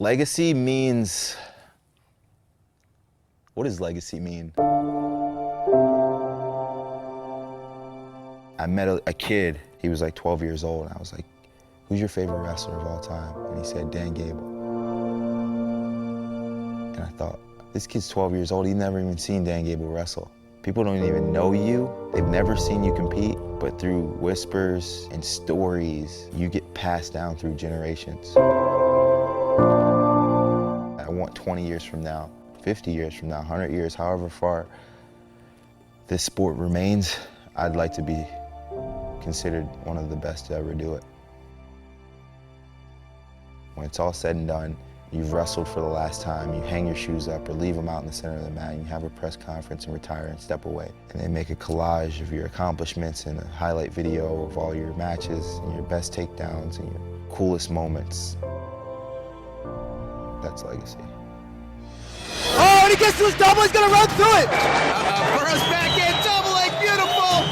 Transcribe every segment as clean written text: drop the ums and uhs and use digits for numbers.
Legacy means, what does legacy mean? I met a kid, he was like 12 years old, and I was like, who's your favorite wrestler of all time? And he said, Dan Gable. And I thought, this kid's 12 years old, he's never even seen Dan Gable wrestle. People don't even know you, they've never seen you compete, but through whispers and stories, you get passed down through generations. I want 20 years from now, 50 years from now, 100 years, however far this sport remains, I'd like to be considered one of the best to ever do it. When it's all said and done, you've wrestled for the last time, you hang your shoes up or leave them out in the center of the mat, and you have a press conference and retire and step away. And they make a collage of your accomplishments and a highlight video of all your matches and your best takedowns and your coolest moments. That's legacy. Oh, and he gets to his double, he's gonna run through it! Burroughs back in, double leg, beautiful!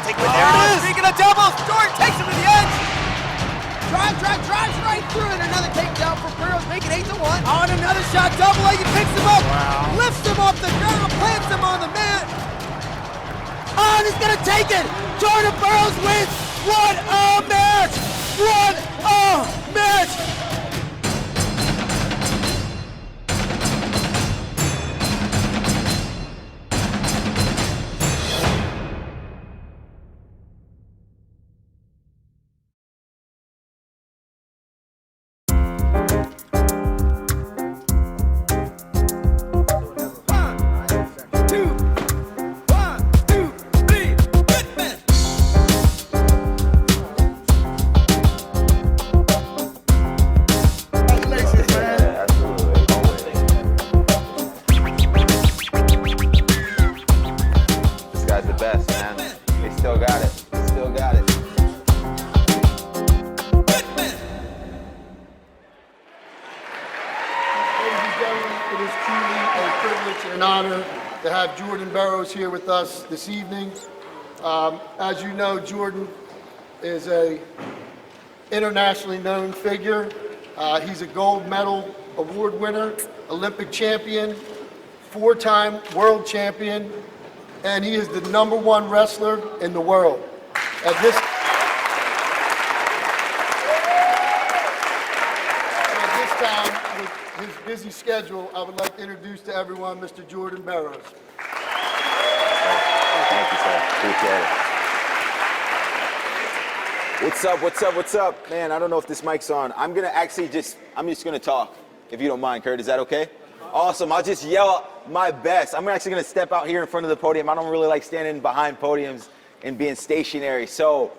There it is! Speaking of doubles, Jordan takes him to the edge! Drives right through it. Another takedown for Burroughs, making 8-1. On another shot, double leg, he picks him up, Wow. lifts him off the ground, plants him on the mat. Oh, and he's gonna take it! Jordan Burroughs wins! What a match! What a match! It is truly a privilege and an honor to have Jordan Burroughs here with us this evening. As you know, Jordan is a internationally known figure. He's a gold medal award winner, Olympic champion, 4-time world champion, and he is the #1 wrestler in the world. At this time, with his busy schedule, I would like to introduce to everyone Mr. Jordan Burroughs. Thank you, sir. Appreciate it. What's up? Man, I don't know if this mic's on. I'm just gonna talk, if you don't mind, Kurt. Is that okay? Awesome. I'll just yell my best. I'm actually gonna step out here in front of the podium. I don't really like standing behind podiums and being stationary. So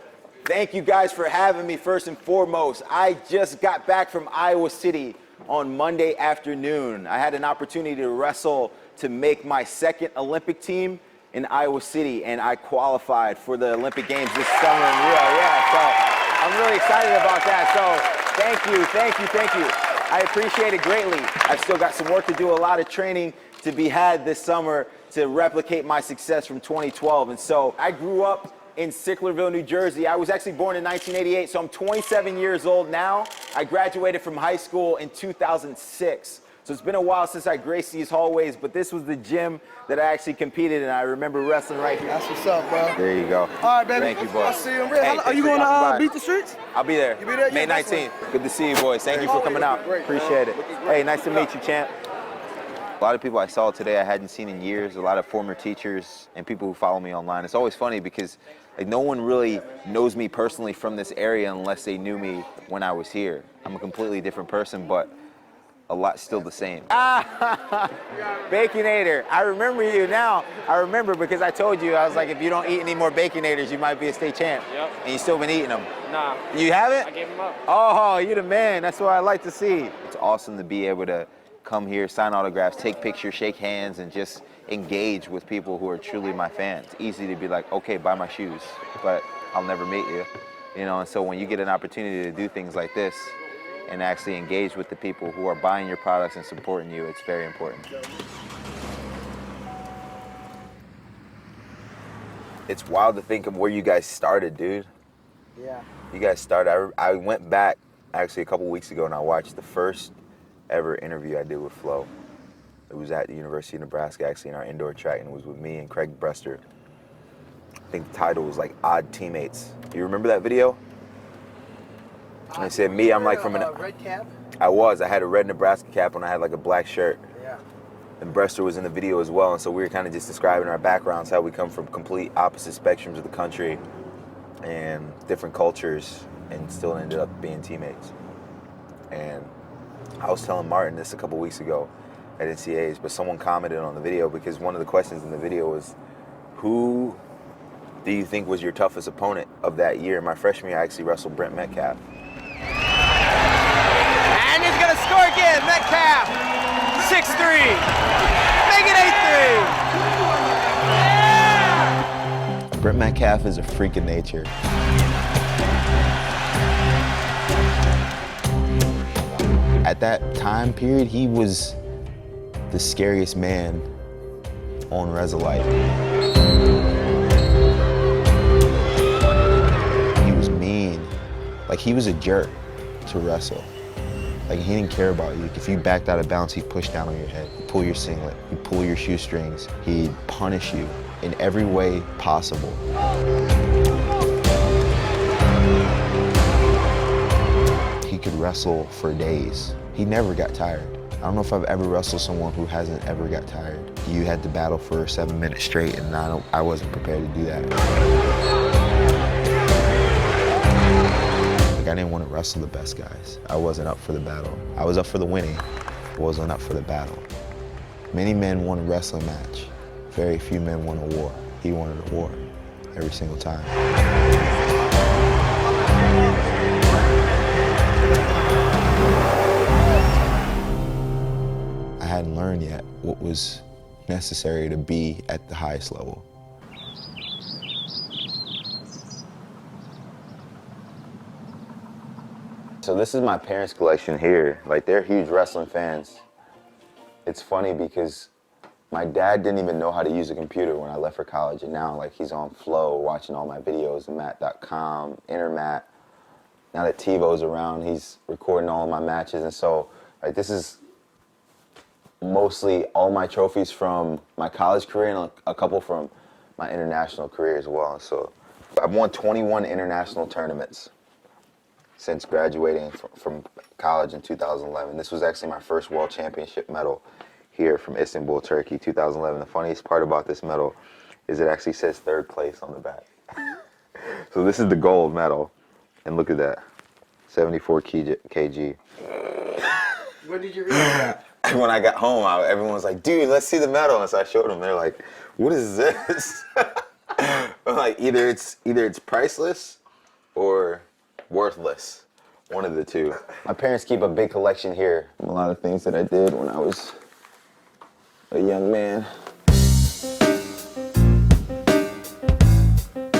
thank you guys for having me first and foremost. I just got back from Iowa City on Monday afternoon. I had an opportunity to wrestle to make my second Olympic team in Iowa City, and I qualified for the Olympic Games this summer in Rio. Yeah, so I'm really excited about that. So thank you. I appreciate it greatly. I've still got some work to do, a lot of training to be had this summer to replicate my success from 2012. And so I grew up in Sicklerville, New Jersey. I was actually born in 1988, so I'm 27 years old now. I graduated from high school in 2006. So it's been a while since I graced these hallways, but this was the gym that I actually competed in. I remember wrestling right here. That's what's up, bro. There you go. All right, baby. Thank you, boy. I'll see you in real. Hey, Are you going to beat the streets? I'll be there. You be there? May Yeah, that's 19th. Good to see you, boys. Thank you for coming out. Great, Appreciate it. Hey, nice to meet you, champ. A lot of people I saw today I hadn't seen in years, a lot of former teachers and people who follow me online. It's always funny because no one really knows me personally from this area unless they knew me when I was here. I'm a completely different person, but a lot still the same. Baconator, I remember you now. I remember because I told you, I was like, if you don't eat any more Baconators, you might be a state champ. Yep. And you still been eating them. Nah. You haven't? I gave them up. Oh, you're the man. That's what I like to see. It's awesome to be able to come here, sign autographs, take pictures, shake hands, and just engage with people who are truly my fans. It's easy to be like, okay, buy my shoes, but I'll never meet you. You know, and so when you get an opportunity to do things like this and actually engage with the people who are buying your products and supporting you, it's very important. It's wild to think of where you guys started, dude. Yeah. You guys started, I went back actually a couple weeks ago, and I watched the first ever interview I did with Flo. It was at the University of Nebraska, actually, in our indoor track, and it was with me and Craig Brester. I think the title was like Odd Teammates. You remember that video? And it said me, I'm like from an... red cap? I had a red Nebraska cap and I had like a black shirt. Yeah. And Brester was in the video as well, and so we were kind of just describing our backgrounds, how we come from complete opposite spectrums of the country and different cultures, and still ended up being teammates. And I was telling Martin this a couple weeks ago at NCAAs, but someone commented on the video because one of the questions in the video was, who do you think was your toughest opponent of that year? My freshman year, I actually wrestled Brent Metcalf. And he's going to score again. Metcalf, 6'3". Make it 8-3. Brent Metcalf is a freak of nature. At that time period, he was the scariest man on Resolite. He was mean. Like, he was a jerk to wrestle. Like, he didn't care about you. If you backed out of bounds, he'd push down on your head. He'd pull your singlet. He'd pull your shoestrings. He'd punish you in every way possible. He could wrestle for days. He never got tired. I don't know if I've ever wrestled someone who hasn't ever got tired. You had to battle for 7 minutes straight, and I wasn't prepared to do that. Like, I didn't want to wrestle the best guys. I wasn't up for the battle. I was up for the winning. I wasn't up for the battle. Many men won a wrestling match. Very few men won a war. He wanted a war every single time. I hadn't learned yet what was necessary to be at the highest level. So this is my parents' collection here. Like, they're huge wrestling fans. It's funny because my dad didn't even know how to use a computer when I left for college, and now, like, he's on Flow watching all my videos, Matt.com, Intermat. Now that TiVo's around, he's recording all of my matches, and so, like, this is mostly all my trophies from my college career and a couple from my international career as well. So I've won 21 international tournaments since graduating from college in 2011. This was actually my first world championship medal here from Istanbul, Turkey, 2011. The funniest part about this medal is it actually says third place on the back. So this is the gold medal, and look at that, 74 kg. When did you realize? When I got home, everyone was like, dude, let's see the medal. And so I showed them. They're like, what is this? I'm like, either it's priceless or worthless. One of the two. My parents keep a big collection here. A lot of things that I did when I was a young man.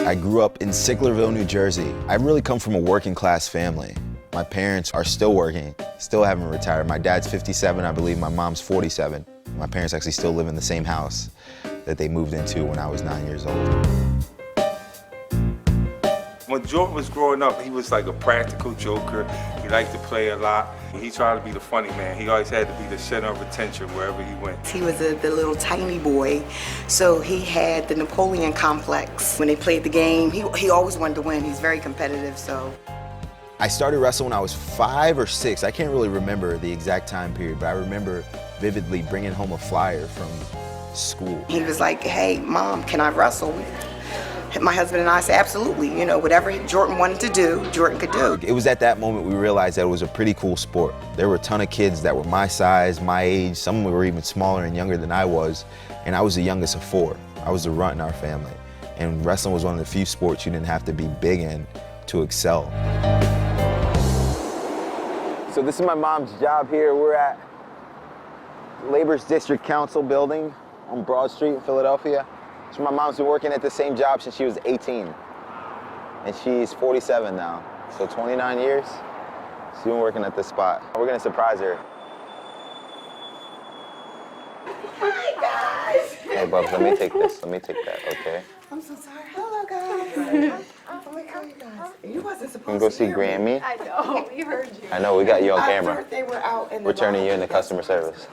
I grew up in Sicklerville, New Jersey. I really come from a working class family. My parents are still working, still haven't retired. My dad's 57, I believe. My mom's 47. My parents actually still live in the same house that they moved into when I was 9 years old. When Jordan was growing up, he was like a practical joker. He liked to play a lot. He tried to be the funny man. He always had to be the center of attention wherever he went. He was the little tiny boy, so he had the Napoleon complex. When they played the game, he always wanted to win. He's very competitive, so. I started wrestling when I was 5 or 6. I can't really remember the exact time period, but I remember vividly bringing home a flyer from school. He was like, hey, Mom, can I wrestle? My husband and I said, absolutely. You know, whatever Jordan wanted to do, Jordan could do. It was at that moment we realized that it was a pretty cool sport. There were a ton of kids that were my size, my age. Some were even smaller and younger than I was, and I was the youngest of 4. I was the runt in our family. And wrestling was one of the few sports you didn't have to be big in to excel. So this is my mom's job here. We're at Labor's District Council building on Broad Street in Philadelphia. So my mom's been working at the same job since she was 18. And she's 47 now. So 29 years, she's been working at this spot. We're gonna surprise her. Hi, guys. Hey, Bubs, let me take this. Let me take that, okay? I'm so sorry. Hello, guys. Oh my God, you guys. You wasn't supposed Wanna go to see hear me. Grammy? I know, we heard you. I know, we got you on I camera. heard they were out in the We're turning you lobby. into customer service.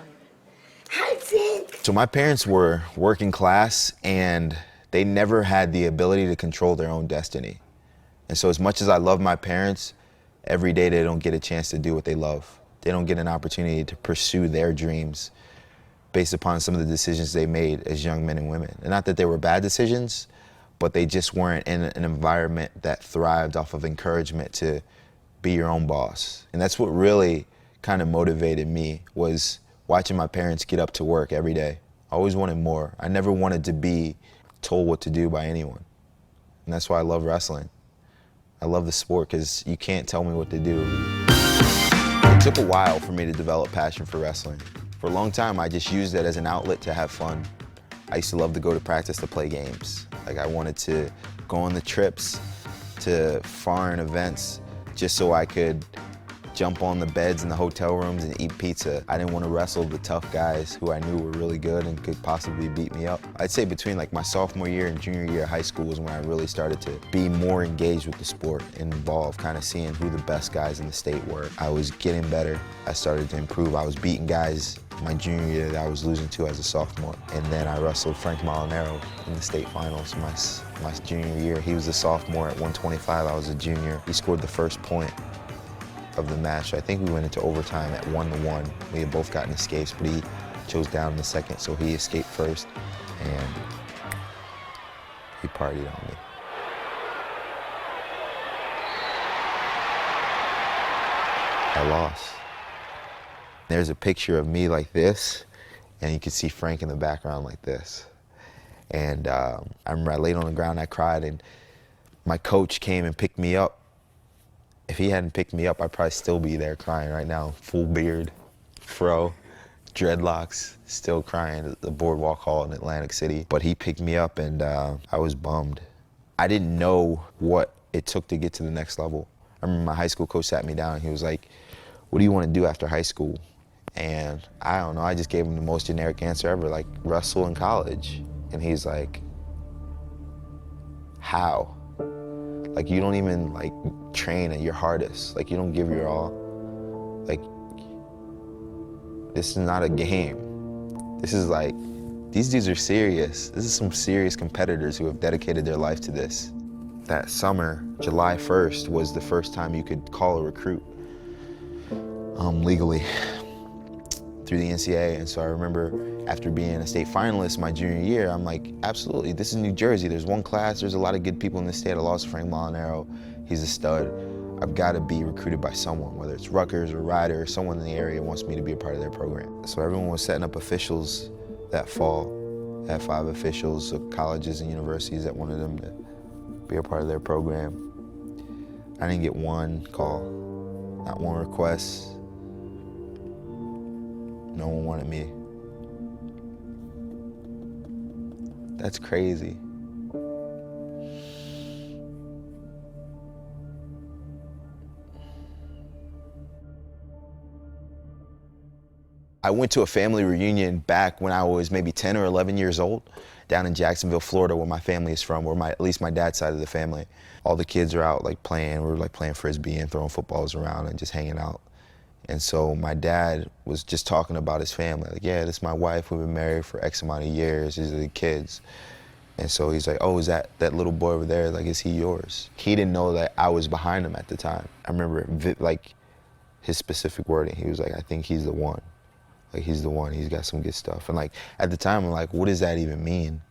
Hi, Tink. So my parents were working class and they never had the ability to control their own destiny. And so as much as I love my parents, every day they don't get a chance to do what they love. They don't get an opportunity to pursue their dreams based upon some of the decisions they made as young men and women. And not that they were bad decisions, but they just weren't in an environment that thrived off of encouragement to be your own boss. And that's what really kind of motivated me, was watching my parents get up to work every day. I always wanted more. I never wanted to be told what to do by anyone. And that's why I love wrestling. I love the sport because you can't tell me what to do. It took a while for me to develop passion for wrestling. For a long time, I just used it as an outlet to have fun. I used to love to go to practice to play games. Like, I wanted to go on the trips to foreign events just so I could jump on the beds in the hotel rooms and eat pizza. I didn't want to wrestle the tough guys who I knew were really good and could possibly beat me up. I'd say between like my sophomore year and junior year of high school was when I really started to be more engaged with the sport and involved, kind of seeing who the best guys in the state were. I was getting better. I started to improve. I was beating guys my junior year that I was losing to as a sophomore. And then I wrestled Frank Molinaro in the state finals my junior year. He was a sophomore at 125. I was a junior. He scored the first point of the match. I think we went into overtime at 1-1. We had both gotten escapes, but he chose down in the second, so he escaped first, and he partied on me. I lost. There's a picture of me like this, and you can see Frank in the background like this. And I remember I laid on the ground, I cried, and my coach came and picked me up. If he hadn't picked me up, I'd probably still be there crying right now. Full beard, fro, dreadlocks, still crying at the Boardwalk Hall in Atlantic City. But he picked me up, and I was bummed. I didn't know what it took to get to the next level. I remember my high school coach sat me down and he was like, "What do you want to do after high school?" And I don't know, I just gave him the most generic answer ever, like, wrestle in college. And he's like, "How? Like, you don't even, like, train at your hardest. Like, you don't give your all. Like, this is not a game. This is like, these dudes are serious. This is some serious competitors who have dedicated their life to this." That summer, July 1st, was the first time you could call a recruit legally through the NCAA. And so I remember after being a state finalist my junior year, I'm like, absolutely, this is New Jersey. There's one class, there's a lot of good people in this state. I lost Frank Molinaro, he's a stud. I've got to be recruited by someone, whether it's Rutgers or Rider or someone in the area wants me to be a part of their program. So everyone was setting up officials that fall. I had 5 officials of colleges and universities that wanted them to be a part of their program. I didn't get one call, not one request. No one wanted me. That's crazy. I went to a family reunion back when I was maybe 10 or 11 years old, down in Jacksonville, Florida, where my family is from, where at least my dad's side of the family. All the kids are out like playing, we were like playing Frisbee and throwing footballs around and just hanging out. And so my dad was just talking about his family, like, yeah, this is my wife, we've been married for X amount of years, these are the kids. And so he's like, oh, is that little boy over there, like, is he yours? He didn't know that I was behind him at the time. I remember like his specific wording, he was like, I think he's the one. Like, he's the one, he's got some good stuff. And like, at the time, I'm like, what does that even mean?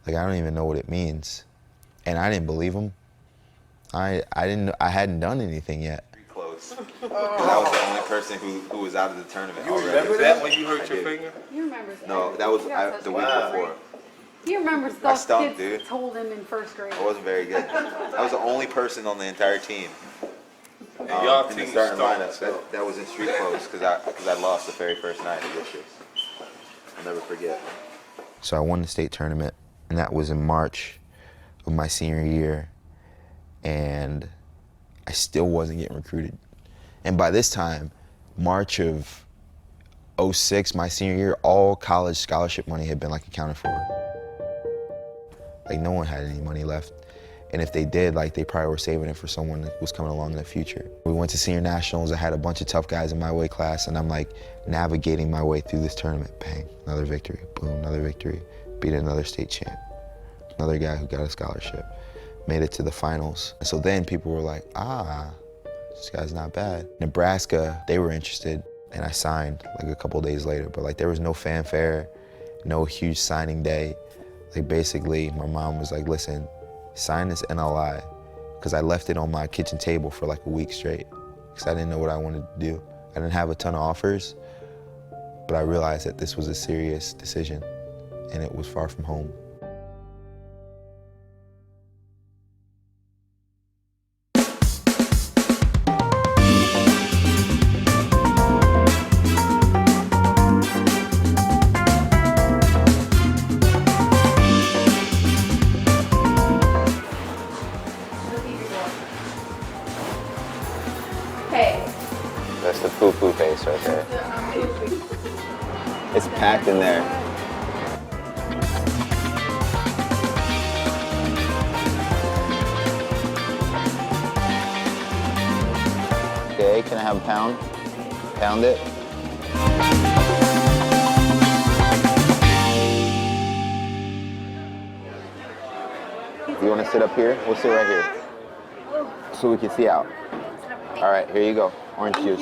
Like, I don't even know what it means. And I didn't believe him. I hadn't done anything yet. Close. I was the only person who was out of the tournament already. Remember that when you hurt your finger? He remembers No, that was the week before. He remembers stuff stumped, kids dude. told him in first grade. I wasn't very good. I was the only person on the entire team. And y'all in the team starting stomped, lineup so. that was in street clothes because I lost the very first night of this year. I'll never forget. So I won the state tournament, and that was in March of my senior year, and I still wasn't getting recruited. And by this time, March of 06, my senior year, all college scholarship money had been like accounted for. Like, no one had any money left. And if they did, like, they probably were saving it for someone that was coming along in the future. We went to senior nationals. I had a bunch of tough guys in my weight class, and I'm like navigating my way through this tournament. Bang, another victory, boom, another victory. Beat another state champ, another guy who got a scholarship, made it to the finals. And so then people were like, this guy's not bad. Nebraska, they were interested, and I signed like a couple days later, but like there was no fanfare, no huge signing day. Like basically my mom was like, listen, sign this NLI, because I left it on my kitchen table for like a week straight, because I didn't know what I wanted to do. I didn't have a ton of offers, but I realized that this was a serious decision, and it was far from home. That's the poo-poo face right there. It's packed in there. Okay, can I have a pound? Pound it. You want to sit up here? We'll sit right here, so we can see out. All right, here you go. Orange juice.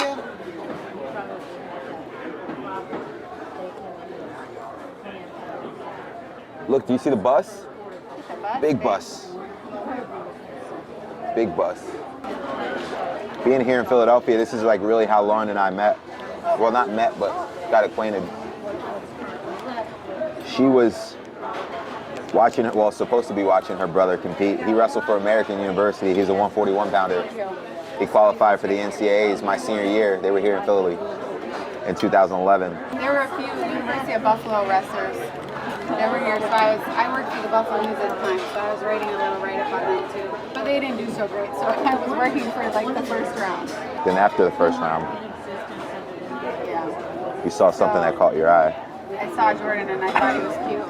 Look, do you see the bus? Big bus. Big bus. Being here in Philadelphia, this is like really how Lauren and I met. Well, not met, but got acquainted. She was watching, well, supposed to be watching her brother compete. He wrestled for American University. He's a 141 pounder. He qualified for the NCAAs my senior year. They were here in Philly in 2011. There were a few University of Buffalo wrestlers that were here, so I worked for the Buffalo News at the time, so I was writing a little write-up on them too. But they didn't do so great, so I was working for like the first round. Then after the first round, Yeah. you saw something that caught your eye. I saw Jordan and I thought he was cute.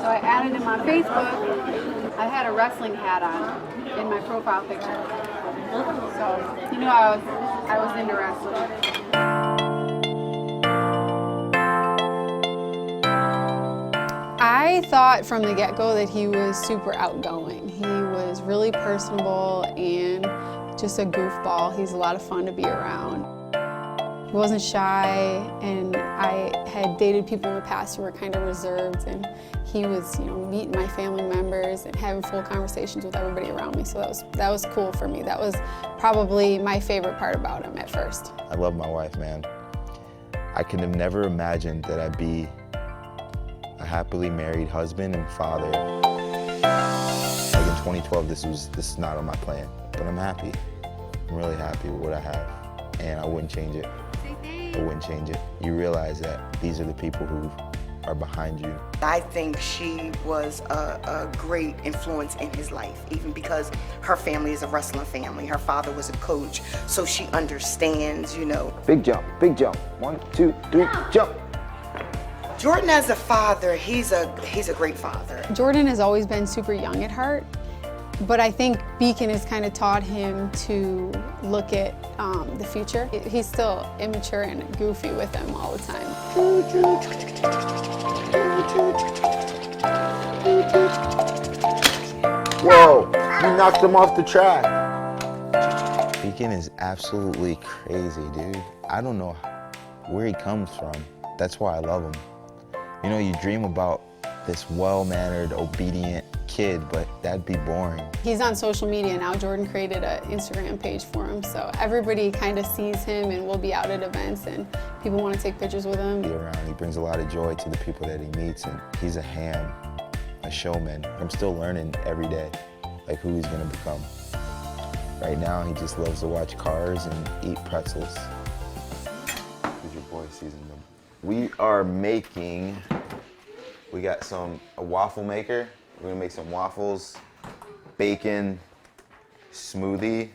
So I added him on Facebook. I had a wrestling hat on in my profile picture. So he knew I was into wrestling. I thought from the get-go that he was super outgoing. He was really personable and just a goofball. He's a lot of fun to be around. He wasn't shy, and I had dated people in the past who were kind of reserved, and he was, meeting my family members and having full conversations with everybody around me. So that was cool for me. That was probably my favorite part about him at first. I love my wife, man. I could have never imagined that I'd be a happily married husband and father. Like in 2012, this is not on my plan, but I'm happy. I'm really happy with what I have, and I wouldn't change it. I wouldn't change it. You realize that these are the people who are behind you. I think she was a great influence in his life, even because her family is a wrestling family. Her father was a coach, so she understands, Big jump, big jump. 1, 2, 3, jump. Jordan as a father, he's a great father. Jordan has always been super young at heart, but I think Beacon has kind of taught him to look at the future. He's still immature and goofy with him all the time. Whoa, you knocked him off the track. Beacon is absolutely crazy, dude. I don't know where he comes from. That's why I love him. You dream about this well-mannered, obedient kid, but that'd be boring. He's on social media now. Jordan created an Instagram page for him, so everybody kind of sees him, and we'll be out at events, and people want to take pictures with him. He brings a lot of joy to the people that he meets, and he's a ham, a showman. I'm still learning every day, like who he's gonna become. Right now, he just loves to watch cars and eat pretzels. Because your boy seasoned them. We got a waffle maker. We're gonna make some waffles, bacon, smoothie.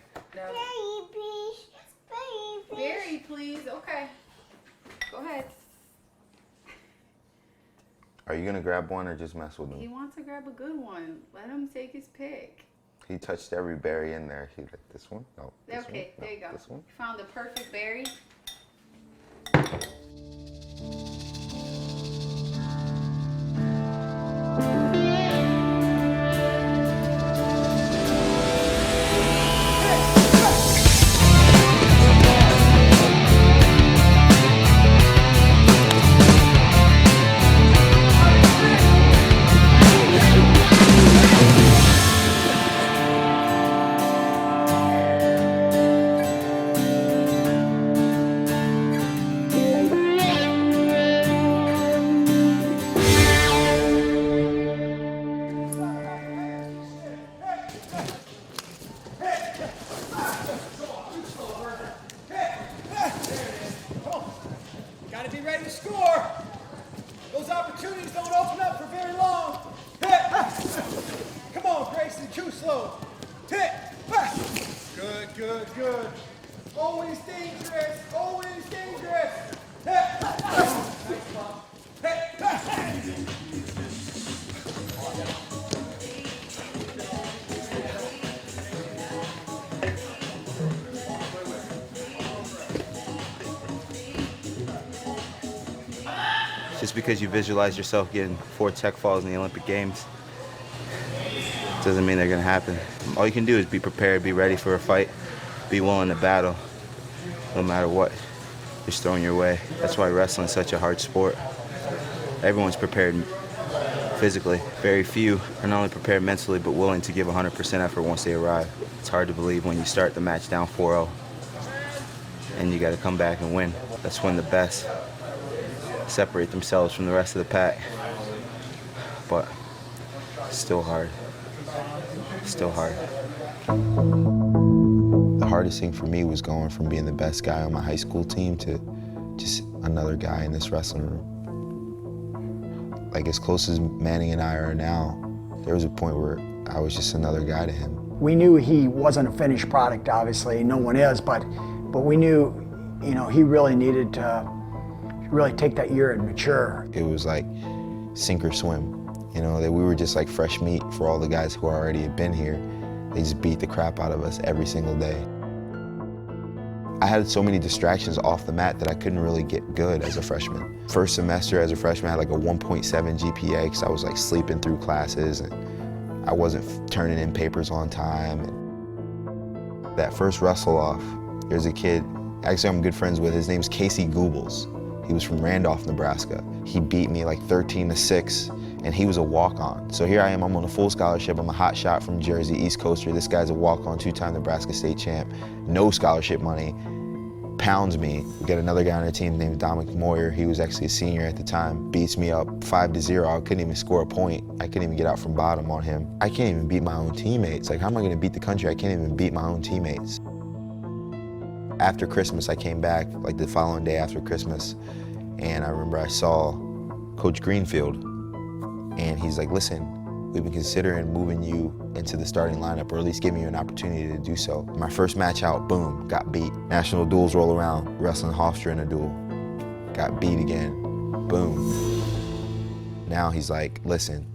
Very please, okay. Go ahead. Are you gonna grab one or just mess with He them? wants to grab a good one. Let him take his pick. He touched every berry in there. He like this one? No. This Okay, one? No, there you go. This one? You found the perfect berry. Gotta be ready to score. Those opportunities don't open up for very long. Come on, Grayson, too slow. Hit. Good, good, good. Always dangerous, always dangerous. Just because you visualize yourself getting 4 tech falls in the Olympic Games doesn't mean they're gonna happen. All you can do is be prepared, be ready for a fight, be willing to battle, no matter what is thrown your way. That's why wrestling's such a hard sport. Everyone's prepared physically. Very few are not only prepared mentally, but willing to give 100% effort once they arrive. It's hard to believe when you start the match down 4-0 and you gotta come back and win. That's when the best separate themselves from the rest of the pack. But still hard. Still hard. The hardest thing for me was going from being the best guy on my high school team to just another guy in this wrestling room. Like, as close as Manning and I are now, there was a point where I was just another guy to him. We knew he wasn't a finished product, obviously, no one is, but we knew, you know, he really needed to really take that year and mature. It was like sink or swim, you know, that we were just like fresh meat for all the guys who already had been here. They just beat the crap out of us every single day. I had so many distractions off the mat that I couldn't really get good as a freshman. First semester as a freshman, I had like a 1.7 GPA because I was like sleeping through classes and I wasn't turning in papers on time. And that first wrestle off, there's a kid, actually I'm good friends with, his name's Casey Goobles. He was from Randolph, Nebraska. He beat me like 13-6, and he was a walk-on. So here I am, I'm on a full scholarship. I'm a hot shot from Jersey, East Coaster. This guy's a walk-on, 2-time Nebraska state champ. No scholarship money, pounds me. We got another guy on our team named Dominic Moyer. He was actually a senior at the time. Beats me up 5-0. I couldn't even score a point. I couldn't even get out from bottom on him. I can't even beat my own teammates. Like, how am I gonna beat the country? I can't even beat my own teammates. After Christmas, I came back, like the following day after Christmas, and I remember I saw Coach Greenfield, and he's like, listen, we've been considering moving you into the starting lineup, or at least giving you an opportunity to do so. My first match out, boom, got beat. National duels roll around, wrestling Hofstra in a duel. Got beat again, boom. Now he's like, listen,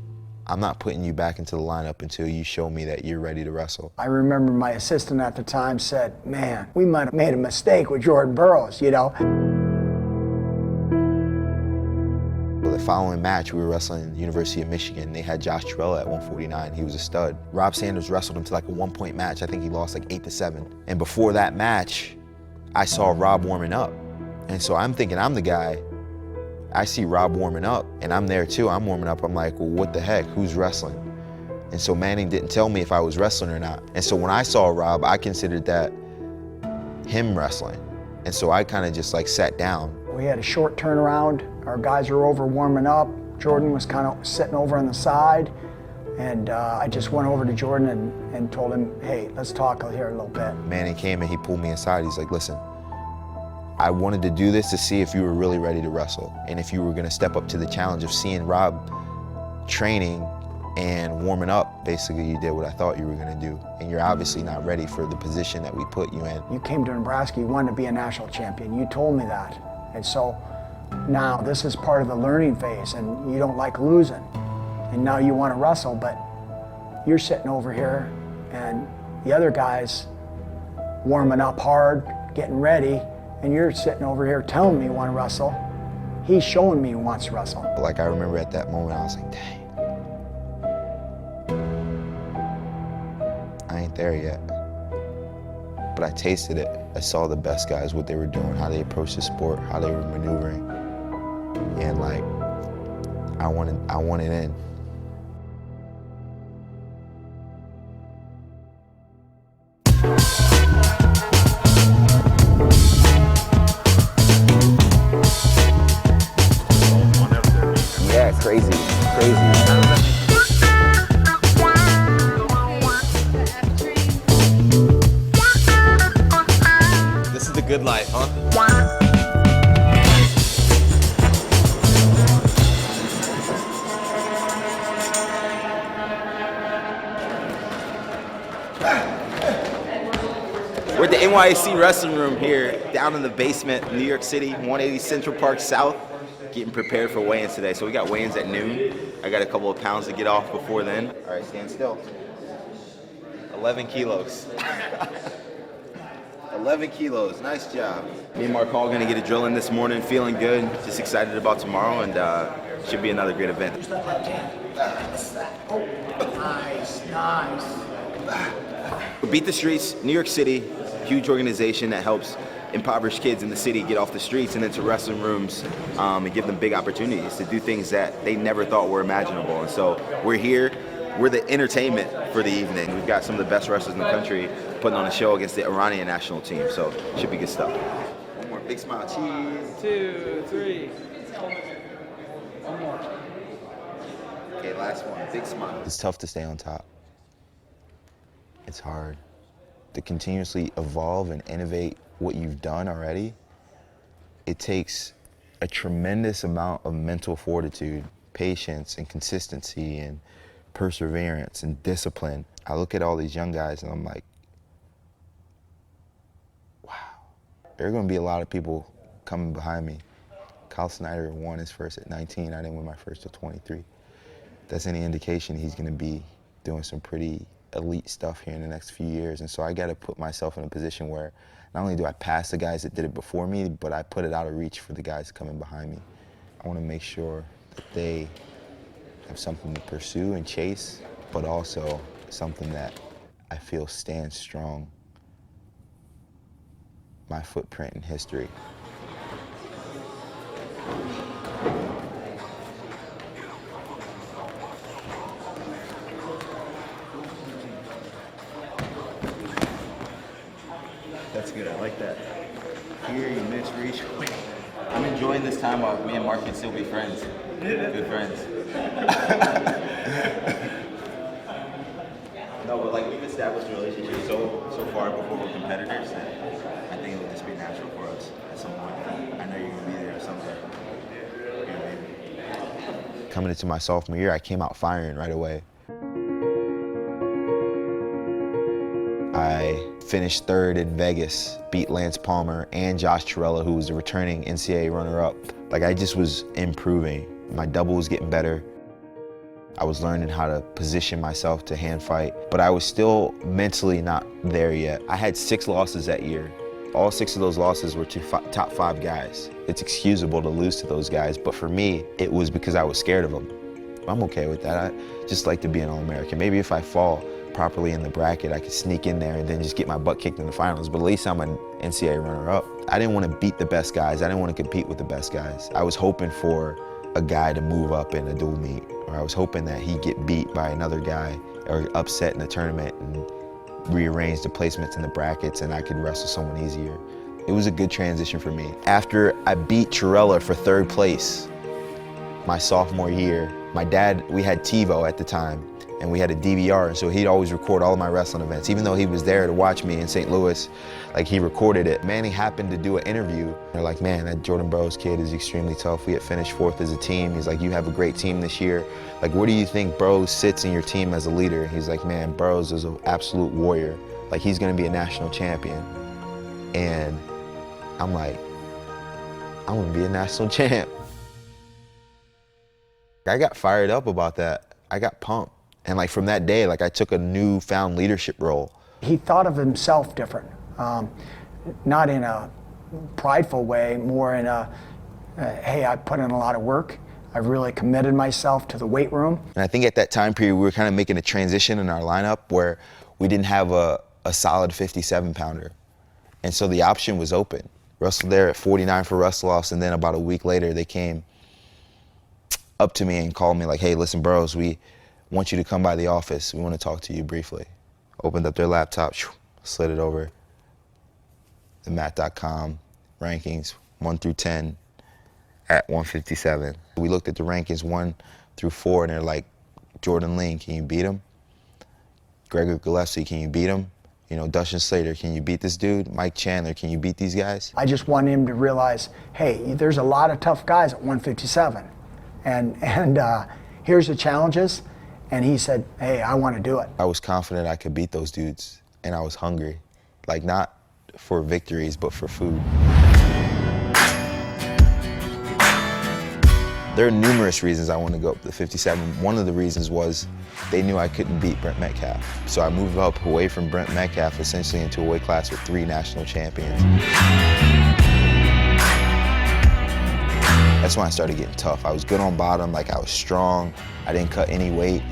I'm not putting you back into the lineup until you show me that you're ready to wrestle. I remember my assistant at the time said, man, we might have made a mistake with Jordan Burroughs, you know? The following match, we were wrestling University of Michigan. They had Josh Torella at 149. He was a stud. Rob Sanders wrestled him to like a 1-point match. I think he lost like 8-7. And before that match, I saw Rob warming up. And so I'm thinking I'm the guy. I see Rob warming up, and I'm there too. I'm warming up. I'm like, well, what the heck? Who's wrestling? And so Manning didn't tell me if I was wrestling or not. And so when I saw Rob, I considered that him wrestling. And so I kind of just like sat down. We had a short turnaround. Our guys were over warming up. Jordan was kind of sitting over on the side. And I just went over to Jordan and told him, hey, let's talk here a little bit. Manning came and he pulled me aside. He's like, listen, I wanted to do this to see if you were really ready to wrestle and if you were gonna step up to the challenge of seeing Rob training and warming up. Basically, you did what I thought you were gonna do, and you're obviously not ready for the position that we put you in. You came to Nebraska, you wanted to be a national champion. You told me that. And so now this is part of the learning phase, and you don't like losing. And now you want to wrestle, but you're sitting over here and the other guy's warming up hard, getting ready, and you're sitting over here telling me you want to wrestle. He's showing me he wants to wrestle. Like, I remember at that moment, I was like, dang, I ain't there yet. But I tasted it. I saw the best guys, what they were doing, how they approached the sport, how they were maneuvering. And like, I wanted in. Yeah, crazy. This is the good life, huh? We're at the NYC Wrestling Room here, down in the basement, New York City, 180 Central Park South, getting prepared for weigh-ins today. So we got weigh-ins at noon. I got a couple of pounds to get off before then. All right, stand still. 11 kilos. 11 kilos, nice job. Me and Mark Hall gonna get a drill in this morning, feeling good, just excited about tomorrow, and should be another great event. Nice. Beat the Streets, New York City, huge organization that helps impoverished kids in the city get off the streets and into wrestling rooms and give them big opportunities to do things that they never thought were imaginable. And so we're here, we're the entertainment for the evening. We've got some of the best wrestlers in the country putting on a show against the Iranian national team, so it should be good stuff. One more big smile, cheese. 2, 3. One more. Okay, last one, big smile. It's tough to stay on top. It's hard. To continuously evolve and innovate what you've done already, it takes a tremendous amount of mental fortitude, patience, and consistency, and perseverance, and discipline. I look at all these young guys and I'm like, wow. There are gonna be a lot of people coming behind me. Kyle Snyder won his first at 19. I didn't win my first till 23. If that's any indication, he's gonna be doing some pretty elite stuff here in the next few years. And so I gotta put myself in a position where not only do I pass the guys that did it before me, but I put it out of reach for the guys coming behind me. I wanna make sure that they have something to pursue and chase, but also something that I feel stands strong. My footprint in history. That's good, I like that. Here, you miss, reach. I'm enjoying this time while me and Mark can still be friends. Good friends. No, but like we've established a relationship so far before we're competitors that I think it would just be natural for us at some point. I know you're gonna be there someday. You know what I mean? Coming into my sophomore year, I came out firing right away. I finished third in Vegas, beat Lance Palmer and Josh Torella, who was the returning NCAA runner-up. Like, I just was improving. My double was getting better. I was learning how to position myself to hand fight, but I was still mentally not there yet. I had 6 losses that year. All 6 of those losses were to top 5 guys. It's excusable to lose to those guys, but for me, it was because I was scared of them. I'm okay with that. I just like to be an All-American. Maybe if I fall properly in the bracket, I could sneak in there and then just get my butt kicked in the finals, but at least I'm an NCAA runner-up. I didn't want to beat the best guys. I didn't want to compete with the best guys. I was hoping for a guy to move up in a dual meet, or I was hoping that he'd get beat by another guy or upset in the tournament and rearrange the placements in the brackets and I could wrestle someone easier. It was a good transition for me. After I beat Torella for 3rd place my sophomore year, my dad, we had TiVo at the time, and we had a DVR, and so he'd always record all of my wrestling events. Even though he was there to watch me in St. Louis, like, he recorded it. Manny happened to do an interview. They're like, man, that Jordan Burroughs kid is extremely tough. We had finished 4th as a team. He's like, you have a great team this year. Like, where do you think Burroughs sits in your team as a leader? He's like, man, Burroughs is an absolute warrior. Like, he's gonna be a national champion. And I'm like, I'm gonna be a national champ. I got fired up about that. I got pumped. And like from that day, like I took a newfound leadership role. He thought of himself different, not in a prideful way, more in a, hey, I put in a lot of work. I really committed myself to the weight room. And I think at that time period, we were kind of making a transition in our lineup where we didn't have a solid 57-pounder. And so the option was open. Wrestled there at 49 for wrestle-offs, and then about a week later, they came up to me and called me like, hey, listen, Burroughs, we want you to come by the office. We want to talk to you briefly. Opened up their laptop, slid it over. The mat.com rankings, 1 through 10 at 157. We looked at the rankings 1 through 4, and they're like, Jordan Ling, can you beat him? Gregor Gillespie, can you beat him? You know, Dustin Slater, can you beat this dude? Mike Chandler, can you beat these guys? I just want him to realize, hey, there's a lot of tough guys at 157. And here's the challenges. And he said, hey, I want to do it. I was confident I could beat those dudes, and I was hungry. Like, not for victories, but for food. There are numerous reasons I wanted to go up to 57. One of the reasons was they knew I couldn't beat Brent Metcalf. So I moved up away from Brent Metcalf essentially into a weight class with 3 national champions. That's when I started getting tough. I was good on bottom, like I was strong. I didn't cut any weight.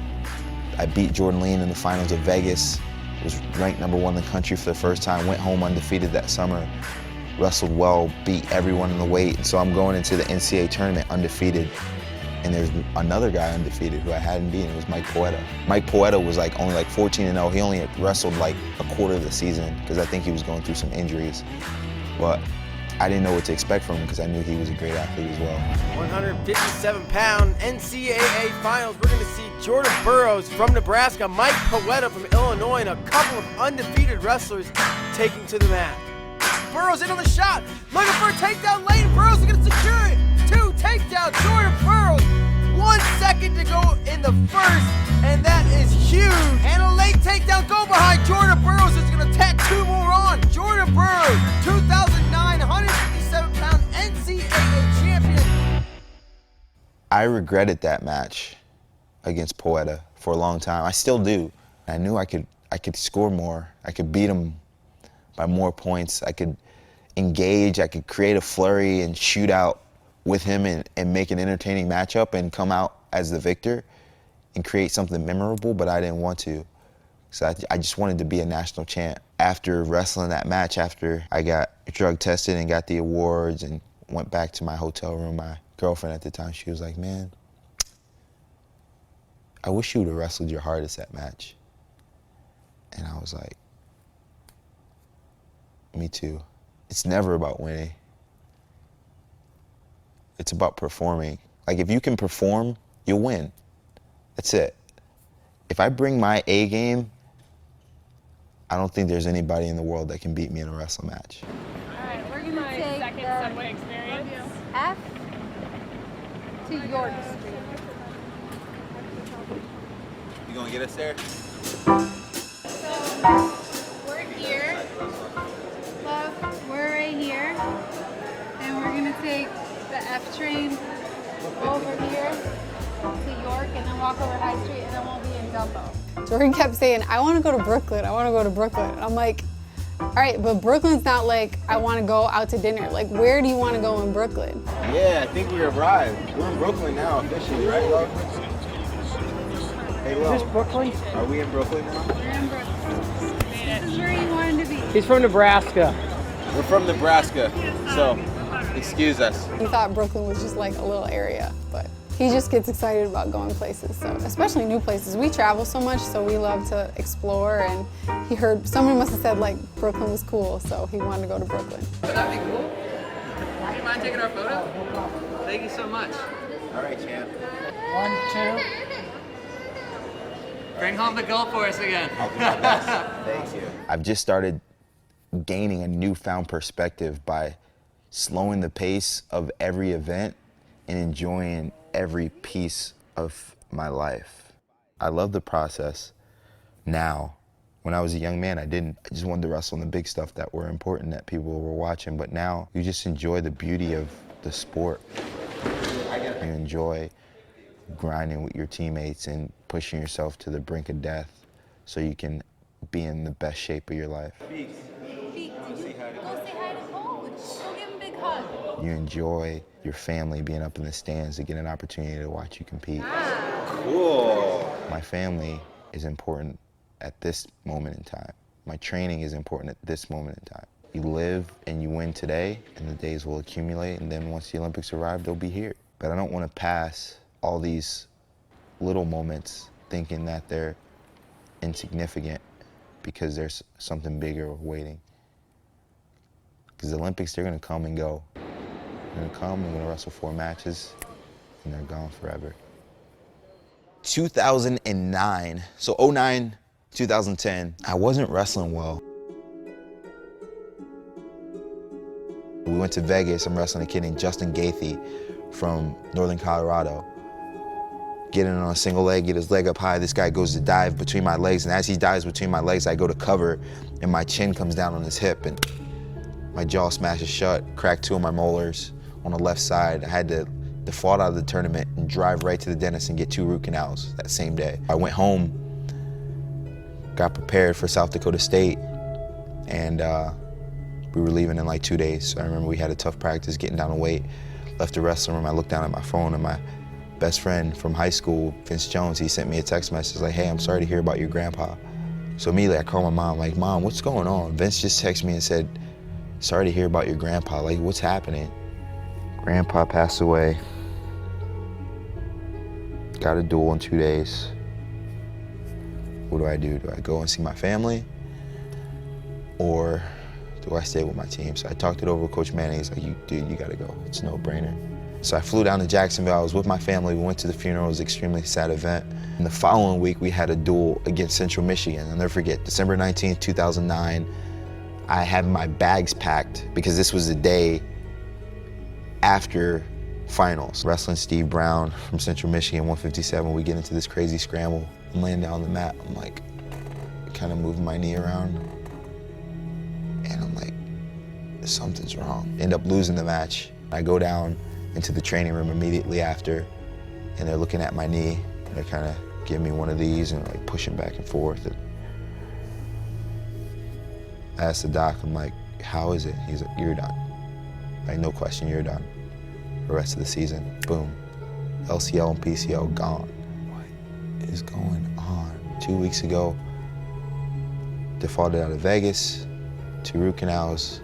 I beat Jordan Ling in the finals of Vegas. Was ranked #1 in the country for the first time, went home undefeated that summer. Wrestled well, beat everyone in the weight. And so I'm going into the NCAA tournament undefeated. And there's another guy undefeated who I hadn't beaten. It was Mike Poeta. Mike Poeta was like only like 14-0. He only had wrestled like a quarter of the season because I think he was going through some injuries. But I didn't know what to expect from him because I knew he was a great athlete as well. 157-pound NCAA finals. We're going to see Jordan Burroughs from Nebraska, Mike Poeta from Illinois, and a couple of undefeated wrestlers taking to the mat. Burroughs in on the shot, looking for a takedown late. Burroughs is going to secure it. 2 takedowns, Jordan Burroughs. 1 second to go in the first, and that is huge. And a late takedown, go behind. Jordan Burroughs is going to tack 2 more on. Jordan Burroughs, 2009 157-pound NCAA champion. I regretted that match against Poeta for a long time. I still do. I knew I could score more. I could beat him by more points. I could engage, I could create a flurry and shoot out with him and make an entertaining matchup and come out as the victor and create something memorable, but I didn't want to. So I just wanted to be a national champ. After wrestling that match, after I got drug tested and got the awards and went back to my hotel room, my girlfriend at the time, she was like, man, I wish you would have wrestled your hardest that match. And I was like, me too. It's never about winning. It's about performing. Like if you can perform, you'll win. That's it. If I bring my A game, I don't think there's anybody in the world that can beat me in a wrestling match. All right, we're gonna take second subway experience. F to York Street. You gonna get us there? So we're here. Love, we're right here, and we're gonna take the F train over here to York, and then walk over High Street, and then we'll be in Dumbo. Jordan kept saying, I want to go to Brooklyn. I want to go to Brooklyn. And I'm like, all right, but Brooklyn's not like, I want to go out to dinner. Like, where do you want to go in Brooklyn? Yeah, I think we arrived. We're in Brooklyn now, officially, right, Lo? Hey, Lo. Is this Brooklyn? Are we in Brooklyn now? We're in Brooklyn. This is where you wanted to be. He's from Nebraska. We're from Nebraska, so excuse us. He thought Brooklyn was just like a little area, but he just gets excited about going places, so especially new places. We travel so much, so we love to explore, and he heard, someone must have said like Brooklyn was cool, so he wanted to go to Brooklyn. Would that be cool? Do you mind taking our photo? Thank you so much. All right, champ. 1, 2. Bring home the gold for us again. I'll do my best. Thank you. I've just started gaining a newfound perspective by slowing the pace of every event and enjoying every piece of my life. I love the process now. When I was a young man, I didn't. I just wanted to wrestle in the big stuff that were important, that people were watching. But now you just enjoy the beauty of the sport. You enjoy grinding with your teammates and pushing yourself to the brink of death so you can be in the best shape of your life. Beak, did you go say hi to Coach? Go give him a big hug. You enjoy your family being up in the stands to get an opportunity to watch you compete. Cool. My family is important at this moment in time. My training is important at this moment in time. You live and you win today, and the days will accumulate, and then once the Olympics arrive, they'll be here. But I don't want to pass all these little moments thinking that they're insignificant because there's something bigger waiting. Because the Olympics, they're going to come and go. They're going to come, we're going to wrestle 4 matches, and they're gone forever. 2009, so 09, 2010, I wasn't wrestling well. We went to Vegas. I'm wrestling a kid named Justin Gaethje from Northern Colorado. Getting on a single leg, get his leg up high. This guy goes to dive between my legs, and as he dives between my legs, I go to cover, and my chin comes down on his hip, and my jaw smashes shut, cracked 2 of my molars on the left side. I had to default out of the tournament and drive right to the dentist and get 2 root canals that same day. I went home, got prepared for South Dakota State, and we were leaving in like 2 days. So I remember we had a tough practice getting down to weight. Left the wrestling room, I looked down at my phone, and my best friend from high school, Vince Jones, he sent me a text message like, hey, I'm sorry to hear about your grandpa. So immediately I called my mom, like, Mom, what's going on? Vince just texted me and said, sorry to hear about your grandpa, like, what's happening? Grandpa passed away. Got a duel in 2 days. What do? Do I go and see my family? Or do I stay with my team? So I talked it over with Coach Manning. He's like, dude, you gotta go. It's a no-brainer. So I flew down to Jacksonville. I was with my family. We went to the funeral. It was an extremely sad event. And the following week, we had a duel against Central Michigan. I'll never forget, December 19th, 2009. I had my bags packed because this was the day after finals. Wrestling Steve Brown from Central Michigan, 157. We get into this crazy scramble. I'm laying down on the mat. I'm like, kind of moving my knee around. And I'm like, something's wrong. End up losing the match. I go down into the training room immediately after, and they're looking at my knee. They're kind of giving me one of these and like pushing back and forth. And I asked the doc, I'm like, how is it? He's like, you're done. Like, no question, you're done. The rest of the season, boom. LCL and PCL gone. What is going on? 2 weeks ago, defaulted out of Vegas, 2 root canals.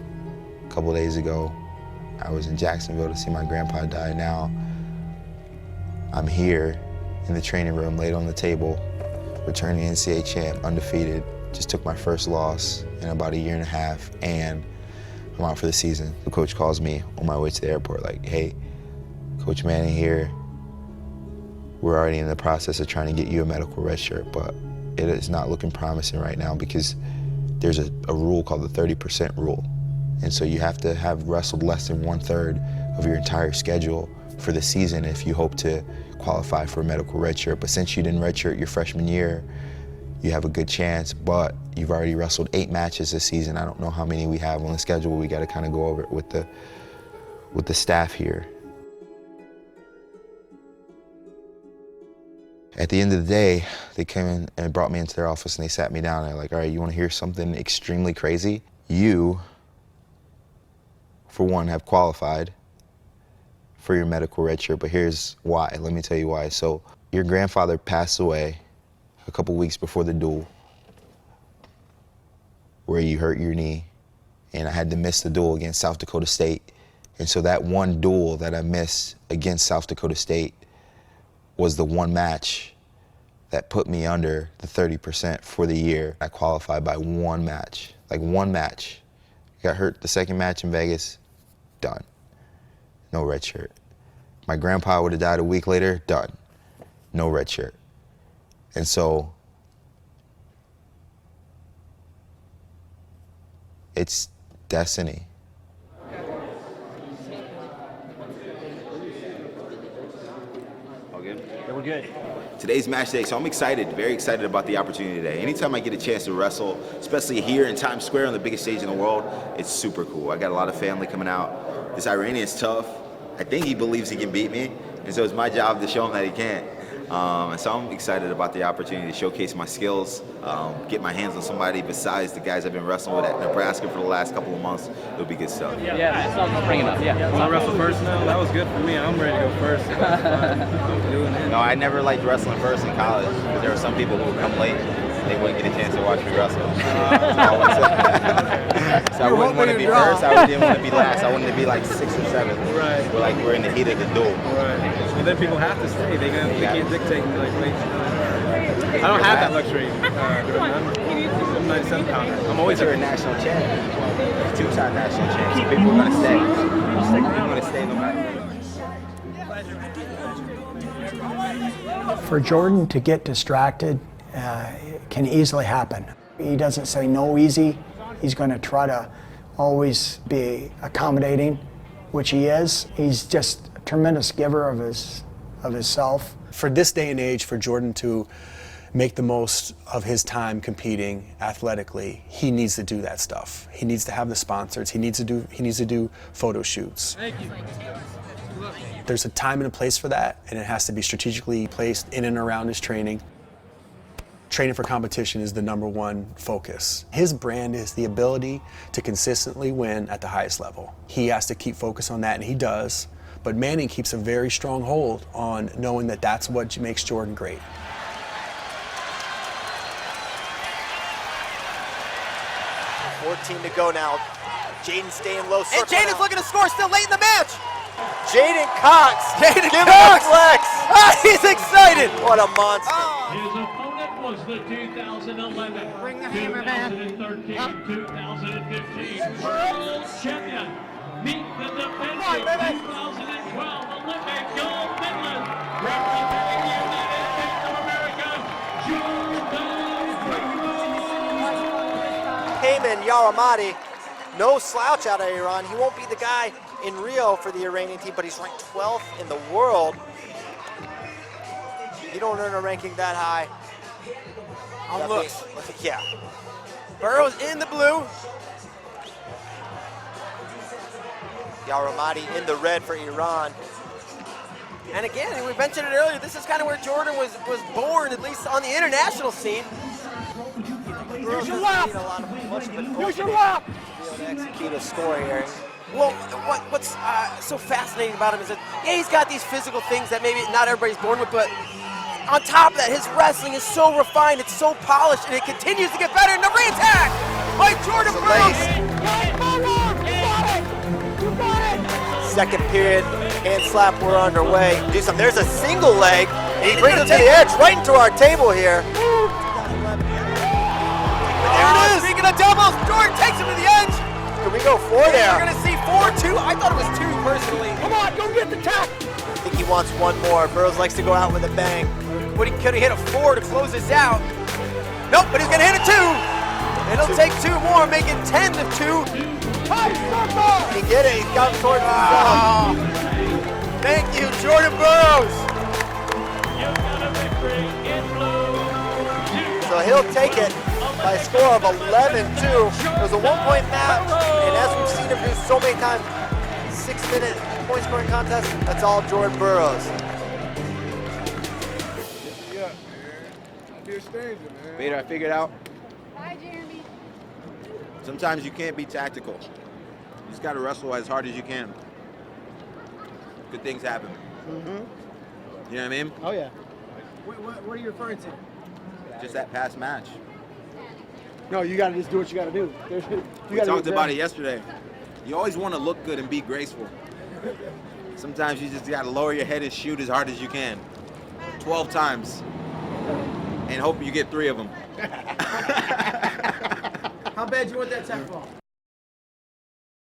A couple days ago, I was in Jacksonville to see my grandpa die. Now, I'm here in the training room, laid on the table, returning NCAA champ, undefeated. Just took my first loss in about 1.5 years, and I'm out for the season. The coach calls me on my way to the airport, like, hey, Coach Manning here. We're already in the process of trying to get you a medical red shirt, but it is not looking promising right now because there's a rule called the 30% rule. And so you have to have wrestled less than 1/3 of your entire schedule for the season if you hope to qualify for a medical redshirt. But since you didn't redshirt your freshman year, you have a good chance, but you've already wrestled 8 matches this season. I don't know how many we have on the schedule. We got to kind of go over it with the staff here. At the end of the day, they came in and brought me into their office and they sat me down and they're like, all right, you want to hear something extremely crazy? You, for one, have qualified for your medical redshirt, but here's why. Let me tell you why. So your grandfather passed away a couple weeks before the duel where you hurt your knee, and I had to miss the duel against South Dakota State. And so that one duel that I missed against South Dakota State was the one match that put me under the 30% for the year. I qualified by one match, like one match. Got hurt the second match in Vegas, done. No red shirt. My grandpa would have died a week later, done. No red shirt. And so it's destiny. All good? Yeah, we're good. Today's match day, so I'm excited, very excited about the opportunity today. Anytime I get a chance to wrestle, especially here in Times Square on the biggest stage in the world, it's super cool. I got a lot of family coming out. This Iranian's tough. I think he believes he can beat me, And so it's my job to show him that he can. And so I'm excited about the opportunity to showcase my skills, get my hands on somebody besides the guys I've been wrestling with at Nebraska for the last couple of months. It'll be good stuff. Yeah, it's not just bringing up. Yeah. Want to wrestle first now? That was good for me. I'm ready to go first. I'm doing it. No, I never liked wrestling first in college because there were some people who would come late and they wouldn't get a chance to watch me wrestle. So I wouldn't want to be first. I didn't want to be last. I wanted to be like 6th or 7th. Right. We're in the heat of the duel. Right. Well, then people have to stay. They can't dictate me like, wait. I don't have that luxury. I'm 97 pounder. I'm always a national champ. 2-time national champ. So people are going to stay. People are going to stay no matter. For Jordan to get distracted can easily happen. He doesn't say no easy. He's going to try to always be accommodating, which he is. He's just a tremendous giver of himself. For this day and age, for Jordan to make the most of his time competing athletically, he needs to do that stuff. He needs to have the sponsors. He needs to do photo shoots. Thank you. There's a time and a place for that, and it has to be strategically placed in and around his training. Training for competition is the #1 focus. His brand is the ability to consistently win at the highest level. He has to keep focus on that, and he does. But Manning keeps a very strong hold on knowing that that's what makes Jordan great. To go now. Jaden staying low. And Jaden's looking to score still late in the match. Jaden Cox. Jaden Cox. Flex. He's excited. What a monster. His opponent was the 2011, 2013, 2015 World Champion. Meet the defensive 2012 Olympic gold medalist, representing the United States of America, Jordan Burroughs. Cayman Yaramati, no slouch out of Iran. He won't be the guy in Rio for the Iranian team, but he's ranked 12th in the world. You don't earn a ranking that high. On looks. Yeah. Burroughs in the blue. Yaramati in the red for Iran. And again, we mentioned it earlier, this is kind of where Jordan was born, at least on the international scene. Use your lap! Use your lap! To be able to execute a score here. Well, what's so fascinating about him is that, yeah, he's got these physical things that maybe not everybody's born with, but on top of that, his wrestling is so refined, it's so polished, and it continues to get better. And the re-attack by Jordan Burroughs. Second period, hand slap, we're underway. Do something. There's a single leg. And he brings it to the edge, right into our table here. There it is. Speaking of doubles, Jordan takes him to the edge. Can we go 4 there? We're going to see 4-2. I thought it was 2 personally. Come on, go get the tap. I think he wants one more. Burroughs likes to go out with a bang. Could he hit a 4 to close this out? Nope, but he's going to hit a 2. And he'll take 2 more, making 10 to 2. He did it. He's got towards himself. Thank you, Jordan Burroughs. So he'll take it by a score of 11-2. It was a 1-point match, and as we've seen him do so many times, 6-minute point scoring contest, that's all Jordan Burroughs. Yeah, man. Don't be a stranger, man. Peter, I figured out. Hi, Jeremy. Sometimes you can't be tactical. You just got to wrestle as hard as you can. Good things happen. Mm-hmm. You know what I mean? Oh, yeah. What are you referring to? Just that past match. No, you got to just do what you got to do. We talked about it yesterday. You always want to look good and be graceful. Sometimes you just got to lower your head and shoot as hard as you can. 12 times. And hope you get 3 of them. How bad you want that tap ball?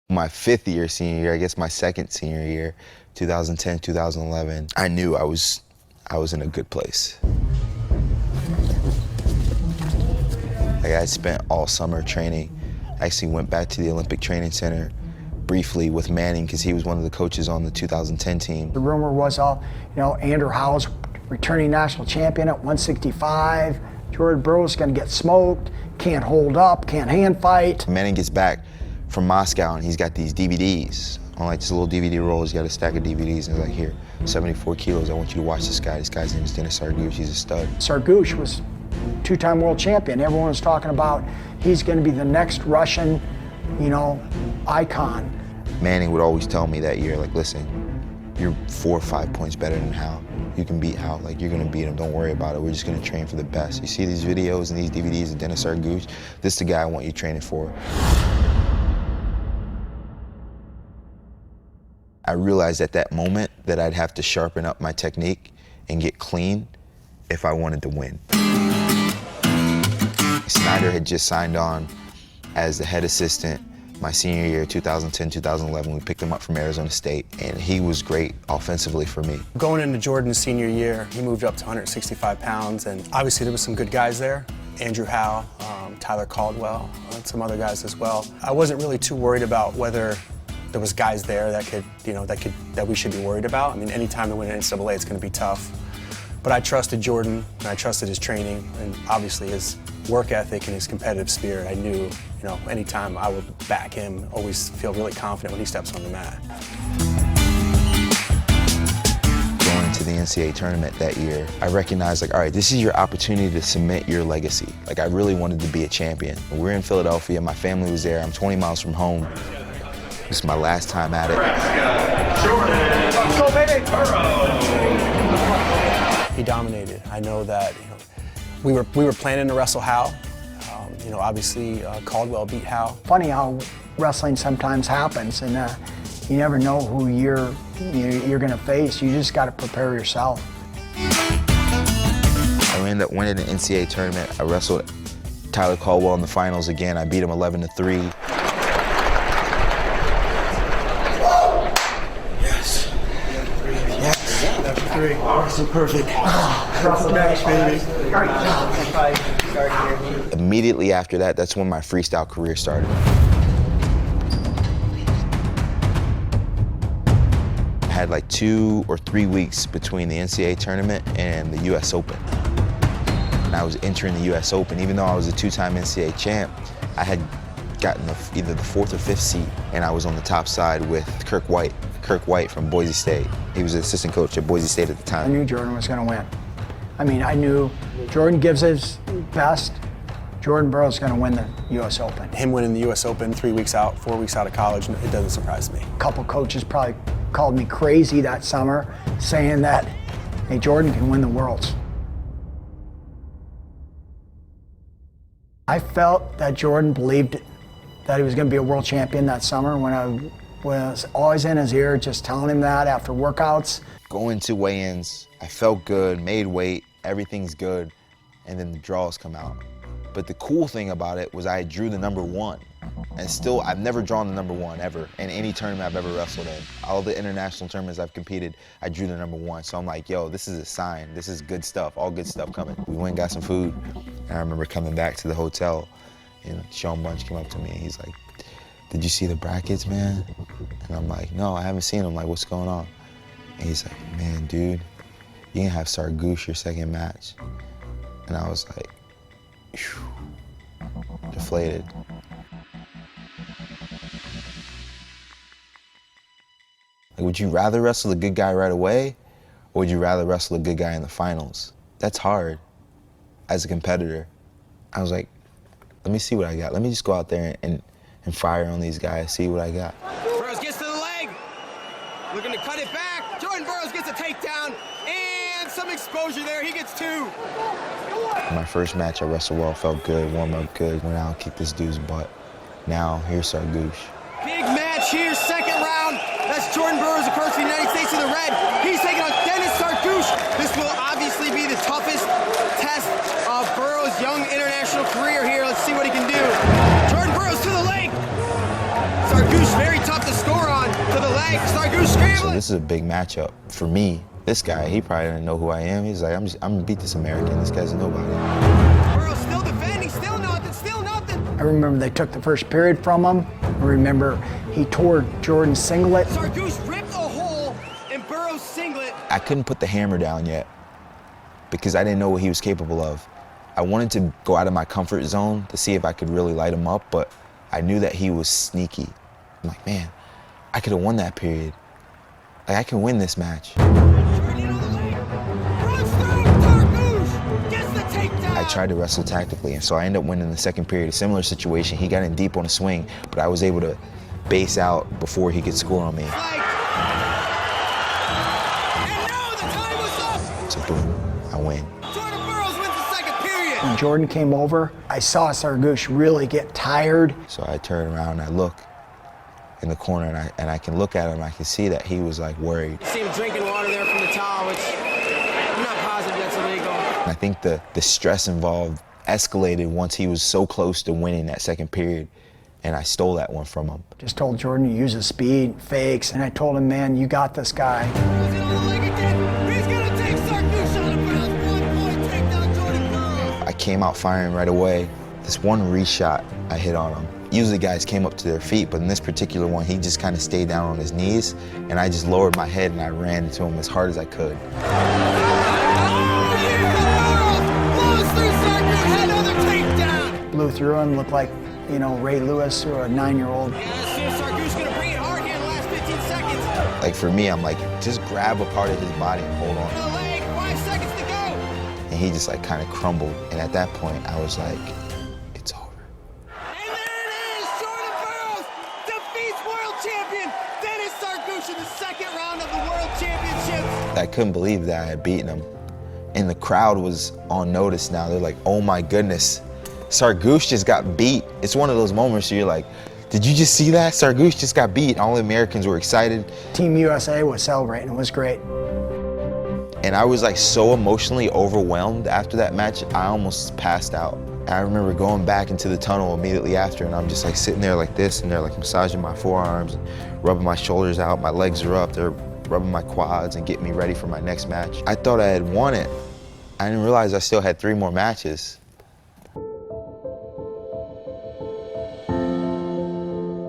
My 5th year senior year, I guess my 2nd senior year, 2010, 2011, I knew I was in a good place. Like, I spent all summer training. I actually went back to the Olympic Training Center briefly with Manning because he was one of the coaches on the 2010 team. The rumor was Andrew Howell's returning national champion at 165. Jordan Burroughs is going to get smoked, can't hold up, can't hand fight. Manning gets back from Moscow and he's got these DVDs on like this little DVD roll. He's got a stack of DVDs, and he's like, here, 74 kilos, I want you to watch this guy. This guy's name is Denis Sargouche, he's a stud. Sargouche was two-time world champion. Everyone was talking about he's going to be the next Russian, icon. Manning would always tell me that year, like, listen, you're 4 or 5 points better than Hal. You can beat Hal, like, you're gonna beat him, don't worry about it. We're just gonna train for the best. You see these videos and these DVDs of Denis Sargouche? This is the guy I want you training for. I realized at that moment that I'd have to sharpen up my technique and get clean if I wanted to win. Snyder had just signed on as the head assistant my senior year, 2010, 2011. We picked him up from Arizona State, and he was great offensively for me. Going into Jordan's senior year, he moved up to 165 pounds, and obviously there was some good guys there. Andrew Howe, Tyler Caldwell, and some other guys as well. I wasn't really too worried about whether there was guys there that we should be worried about. I mean, anytime to win an NCAA, it's going to be tough. But I trusted Jordan, and I trusted his training, and obviously his work ethic and his competitive spirit. I knew, anytime I would back him, always feel really confident when he steps on the mat. Going into the NCAA tournament that year, I recognized, like, all right, this is your opportunity to cement your legacy. Like, I really wanted to be a champion. We're in Philadelphia, my family was there, I'm 20 miles from home. This is my last time at it. He dominated. I know that we were planning to wrestle Hal. Obviously Caldwell beat Hal. Funny how wrestling sometimes happens, and you never know who you're going to face. You just got to prepare yourself. I ended up winning the NCAA tournament. I wrestled Tyler Caldwell in the finals again. I beat him 11-3. Awesome, perfect. Next, baby. Immediately after that, that's when my freestyle career started. I had like 2 or 3 weeks between the NCAA tournament and the US Open. And I was entering the US Open. Even though I was a 2-time NCAA champ, I had gotten either the 4th or 5th seat, and I was on the top side with Kirk White from Boise State. He was the assistant coach at Boise State at the time. I knew Jordan was going to win. I mean, I knew Jordan gives his best. Jordan Burroughs is going to win the U.S. Open. Him winning the U.S. Open 3 weeks out, 4 weeks out of college, it doesn't surprise me. A couple coaches probably called me crazy that summer, saying that, hey, Jordan can win the Worlds. I felt that Jordan believed that he was going to be a world champion that summer when I was always in his ear, just telling him that after workouts. Going to weigh-ins, I felt good, made weight, everything's good, and then the draws come out. But the cool thing about it was I drew the number 1. And still, I've never drawn the number 1 ever in any tournament I've ever wrestled in. All the international tournaments I've competed, I drew the number 1. So I'm like, yo, this is a sign. This is good stuff, all good stuff coming. We went and got some food, and I remember coming back to the hotel, and Sean Bunch came up to me, and he's like, did you see the brackets, man? And I'm like, no, I haven't seen them. Like, what's going on? And he's like, man, dude, you can have Sargouche your second match. And I was like, phew, deflated. Like, would you rather wrestle a good guy right away, or would you rather wrestle a good guy in the finals? That's hard as a competitor. I was like, let me see what I got. Let me just go out there and fire on these guys, see what I got. Burroughs gets to the leg. Looking to cut it back. Jordan Burroughs gets a takedown and some exposure there. He gets 2. My first match, I wrestled well, felt good, warmed up good. Went out and kicked this dude's butt. Now, here's Sargouche. Big match here, second round. That's Jordan Burroughs, of course, the United States in the red. He's taking on Denis Sargouche. This will obviously be the toughest test of Burroughs' young international career here. Let's see what he can do. Jordan Burroughs to the leg. Sargouche very tough to score on. To the leg. Sargouche scrambling. So this is a big matchup for me. This guy, he probably didn't know who I am. He's like, I'm gonna beat this American. This guy's a nobody. Burroughs still defending, still nothing, still nothing. I remember they took the first period from him. I remember he tore Jordan's singlet. Sargouche ripped a hole in Burroughs' singlet. I couldn't put the hammer down yet because I didn't know what he was capable of. I wanted to go out of my comfort zone to see if I could really light him up, but I knew that he was sneaky. I'm like, man, I could have won that period. Like, I can win this match. I tried to wrestle tactically, and so I ended up winning the second period. A similar situation. He got in deep on a swing, but I was able to base out before he could score on me. So boom, I win. Jordan Burroughs wins the second period. When Jordan came over, I saw Sargouche really get tired. So I turn around and I look in the corner, and I can look at him, and I can see that he was like worried. You see him drinking water there from the towel, which I'm not positive that's illegal. I think the stress involved escalated once he was so close to winning that second period, and I stole that one from him. Just told Jordan to use his speed, fakes, and I told him, man, you got this guy. He's gonna take Sargouche on him for his 1-point takedown, Jordan Burroughs. I came out firing right away. This one reshot I hit on him. Usually guys came up to their feet, but in this particular one, he just kind of stayed down on his knees, and I just lowered my head and I ran into him as hard as I could. Blew through him, looked like, you know, Ray Lewis or a 9-year-old. Sargouche gonna bring it hard here in the last 15 seconds. Like for me, I'm like, just grab a part of his body and hold on. The leg, 5 seconds to go. And he just like kind of crumbled, and at that point, I was like, it's over. And there it is, Jordan Burroughs defeats world champion Dennis Sargouche in the second round of the World Championships. I couldn't believe that I had beaten him. And the crowd was on notice now. They're like, oh my goodness, Sargouche just got beat. It's one of those moments where you're like, did you just see that? Sargouche just got beat. All the Americans were excited. Team USA was celebrating, it was great. And I was like so emotionally overwhelmed after that match, I almost passed out. I remember going back into the tunnel immediately after, and I'm just like sitting there like this, and they're like massaging my forearms, and rubbing my shoulders out, my legs are up, they're rubbing my quads and getting me ready for my next match. I thought I had won it. I didn't realize I still had 3 more matches.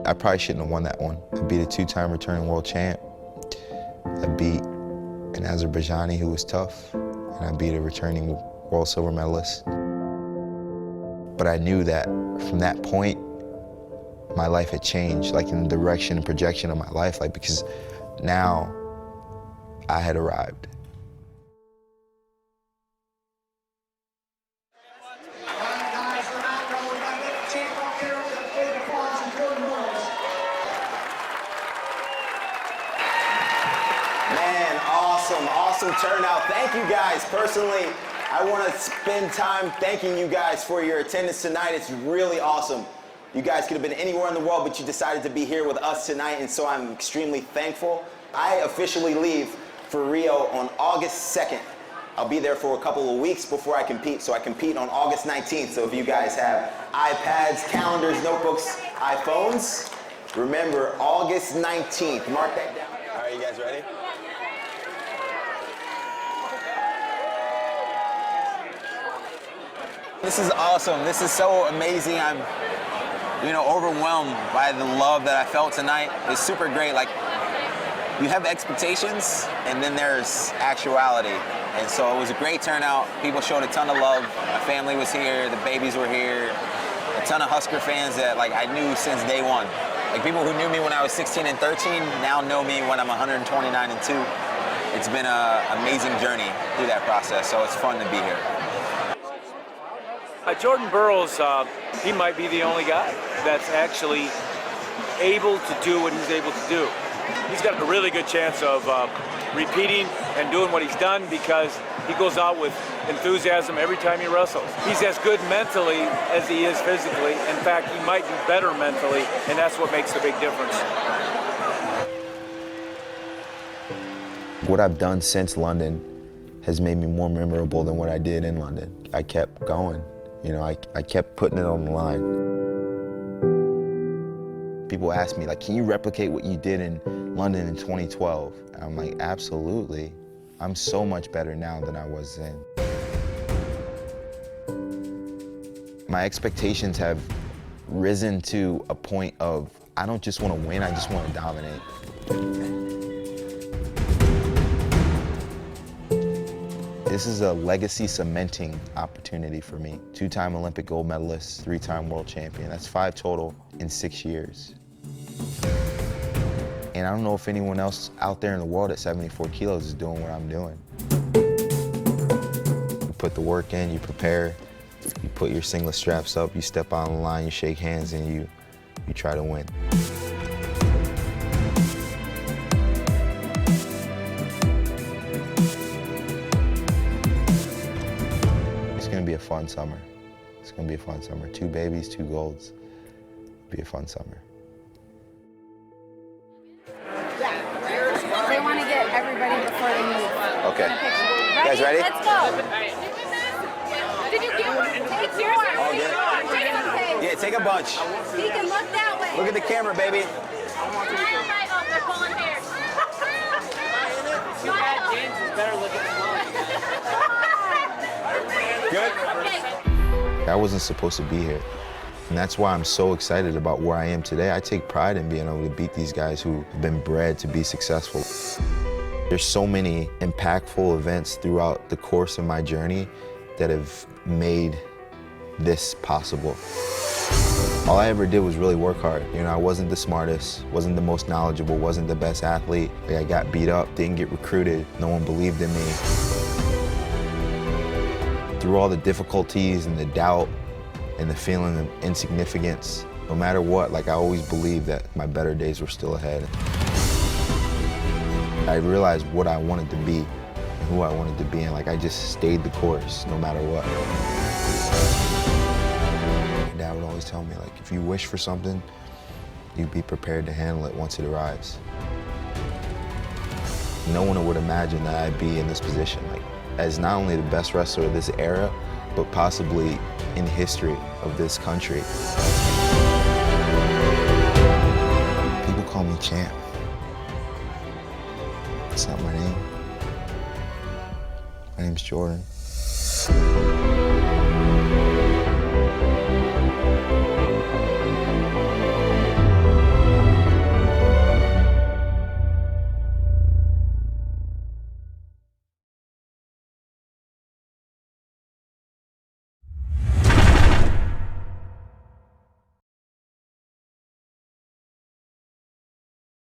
I probably shouldn't have won that one. I beat a 2-time returning world champ. I beat an Azerbaijani who was tough, and I beat a returning world silver medalist. But I knew that from that point, my life had changed, like in the direction and projection of my life, like because now I had arrived. Man, awesome turnout. Thank you guys. Personally, I want to spend time thanking you guys for your attendance tonight. It's really awesome. You guys could have been anywhere in the world, but you decided to be here with us tonight, and so I'm extremely thankful. I officially leave for Rio on August 2nd. I'll be there for a couple of weeks before I compete, so I compete on August 19th. So if you guys have iPads, calendars, notebooks, iPhones, remember August 19th. Mark that down. All right, you guys ready? This is awesome. This is so amazing. I'm, overwhelmed by the love that I felt tonight. It's super great. Like, you have expectations, and then there's actuality. And so it was a great turnout. People showed a ton of love. My family was here. The babies were here. A ton of Husker fans that I knew since day one. Like people who knew me when I was 16 and 13 now know me when I'm 129 and 2. It's been an amazing journey through that process. So it's fun to be here. Jordan Burroughs, he might be the only guy that's actually able to do what he's able to do. He's got a really good chance of repeating and doing what he's done because he goes out with enthusiasm every time he wrestles. He's as good mentally as he is physically. In fact, he might be better mentally, and that's what makes the big difference. What I've done since London has made me more memorable than what I did in London. I kept going. I kept putting it on the line. People ask me, can you replicate what you did in London in 2012? And I'm like, absolutely. I'm so much better now than I was then. My expectations have risen to a point of, I don't just want to win, I just want to dominate. This is a legacy cementing opportunity for me. 2-time Olympic gold medalist, 3-time world champion. That's 5 total in 6 years. And I don't know if anyone else out there in the world at 74 kilos is doing what I'm doing. You put the work in, you prepare, you put your singlet straps up, you step on the line, you shake hands, and you try to win. It's gonna be a fun summer. It's gonna be a fun summer. 2 babies, 2 golds. It'll be a fun summer. They want to get everybody before they move. Okay. You guys ready? Let's go. Did you get one? Take yours. All good. Take some tape. Yeah, take a bunch. He can look that way. Look at the camera, baby. Oh, they're pulling hair. James is better looking than mine. Good? I wasn't supposed to be here. And that's why I'm so excited about where I am today. I take pride in being able to beat these guys who have been bred to be successful. There's so many impactful events throughout the course of my journey that have made this possible. All I ever did was really work hard. You know, I wasn't the smartest, wasn't the most knowledgeable, wasn't the best athlete. Like, I got beat up, didn't get recruited, no one believed in me. Through all the difficulties and the doubt and the feeling of insignificance, no matter what, like, I always believed that my better days were still ahead. I realized what I wanted to be and who I wanted to be, and like, I just stayed the course no matter what. My dad would always tell me, like, if you wish for something, you be prepared to handle it once it arrives. No one would imagine that I'd be in this position, like, as not only the best wrestler of this era, but possibly in history of this country. People call me champ. It's not my name. My name's Jordan.